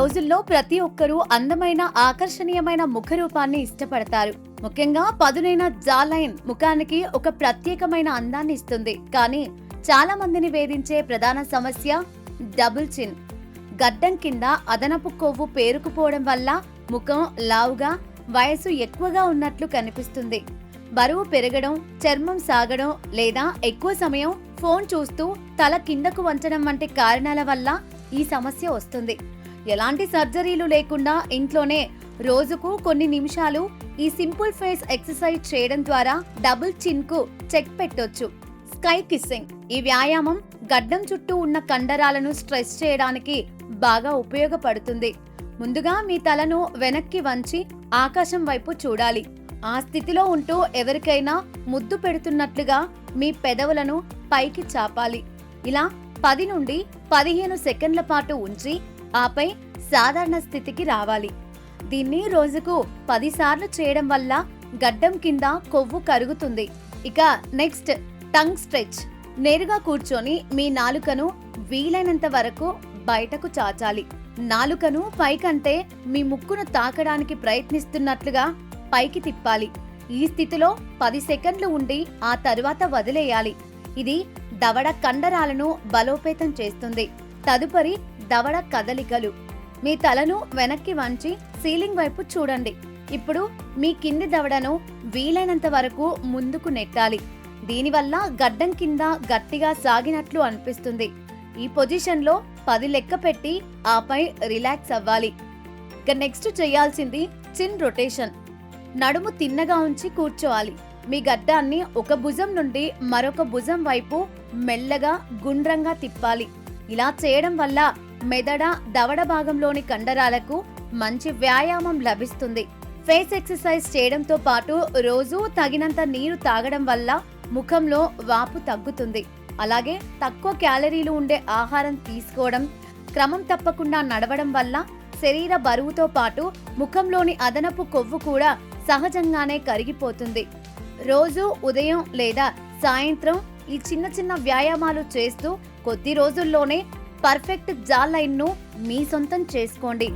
రోజుల్లో ప్రతి ఒక్కరూ అందమైన ఆకర్షణీయమైన ముఖ రూపాన్ని ఇష్టపడతారు. ముఖ్యంగా పదునైన జా లైన్ ముఖానికి ఒక ప్రత్యేకమైన అందాన్ని ఇస్తుంది. కానీ చాలా మందిని వేధించే ప్రధాన సమస్య డబుల్ చిన్. గడ్డం కింద అదనపు కొవ్వు పేరుకుపోవడం వల్ల ముఖం లావుగా, వయసు ఎక్కువగా ఉన్నట్లు కనిపిస్తుంది. బరువు పెరగడం, చర్మం సాగడం లేదా ఎక్కువ సమయం ఫోన్ చూస్తూ తల కిందకు వంచడం వంటి కారణాల వల్ల ఈ సమస్య వస్తుంది. ఎలాంటి సర్జరీలు లేకుండా ఇంట్లోనే రోజుకు కొన్ని నిమిషాలు ఈ సింపుల్ ఫేస్ ఎక్సర్సైజ్ చేయడం ద్వారా డబుల్ చిన్ కు చెక్ పెట్టొచ్చు. Sky kissing. ఈ వ్యాయామం గడ్డం చుట్టూ ఉన్న కండరాలను స్ట్రెచ్ చేయడానికి బాగా ఉపయోగపడుతుంది. ముందుగా మీ తలను వెనక్కి వంచి ఆకాశం వైపు చూడాలి. ఆ స్థితిలో ఉంటూ ఎవరికైనా ముద్దు పెడుతున్నట్లుగా మీ పెదవులను పైకి చాపాలి. ఇలా 10 నుండి 15 సెకండ్ల పాటు ఉంచి ఆపై సాధారణ స్థితికి రావాలి. దీన్ని రోజుకు 10 సార్లు చేయడం వల్ల గడ్డం కింద కొవ్వు కరుగుతుంది. ఇక నెక్స్ట్ టంగ్ స్ట్రెచ్. నేరుగా కూర్చొని మీ నాలుకను వీలైనంత వరకు బయటకు చాచాలి. నాలుకను పైకంటే మీ ముక్కును తాకడానికి ప్రయత్నిస్తున్నట్లుగా పైకి తిప్పాలి. ఈ స్థితిలో 10 సెకండ్లు ఉండి ఆ తరువాత వదిలేయాలి. ఇది దవడ కండరాలను బలోపేతం చేస్తుంది. తదుపరి దవడ కదలికలు. మీ తలను వెనక్కి వంచి సీలింగ్ వైపు చూడండి. ఇప్పుడు మీ కింది దవడను వీలైనంత వరకు ముందుకు నెట్టాలి. దీనివల్ల గడ్డం కింద గట్టిగా సాగినట్లు అనిపిస్తుంది. ఈ పొజిషన్లో 10 లెక్క పెట్టి ఆపై రిలాక్స్ అవ్వాలి. ఇక నెక్స్ట్ చేయాల్సింది చిన్ రొటేషన్. నడుము తిన్నగా ఉంచి కూర్చోవాలి. మీ గడ్డాన్ని ఒక భుజం నుండి మరొక భుజం వైపు మెల్లగా గుండ్రంగా తిప్పాలి. ఇలా చేయడం వల్ల మెదడ, దవడ భాగంలోని కండరాలకు మంచి వ్యాయామం లభిస్తుంది. ఫేస్ ఎక్సర్సైజ్ చేయడంతో పాటు రోజు తగినంత నీరు తాగడం వల్ల ముఖంలో వాపు తగ్గుతుంది. అలాగే తక్కువ క్యాలరీలు ఉండే ఆహారం తీసుకోవడం, క్రమం తప్పకుండా నడవడం వల్ల శరీర బరువుతో పాటు ముఖంలోని అదనపు కొవ్వు కూడా సహజంగానే కరిగిపోతుంది. రోజు ఉదయం లేదా సాయంత్రం ఈ చిన్న చిన్న వ్యాయామాలు చేస్తూ కొద్ది రోజుల్లోనే పర్ఫెక్ట్ జా లైన్ ను మీ సొంతం చేసుకోండి.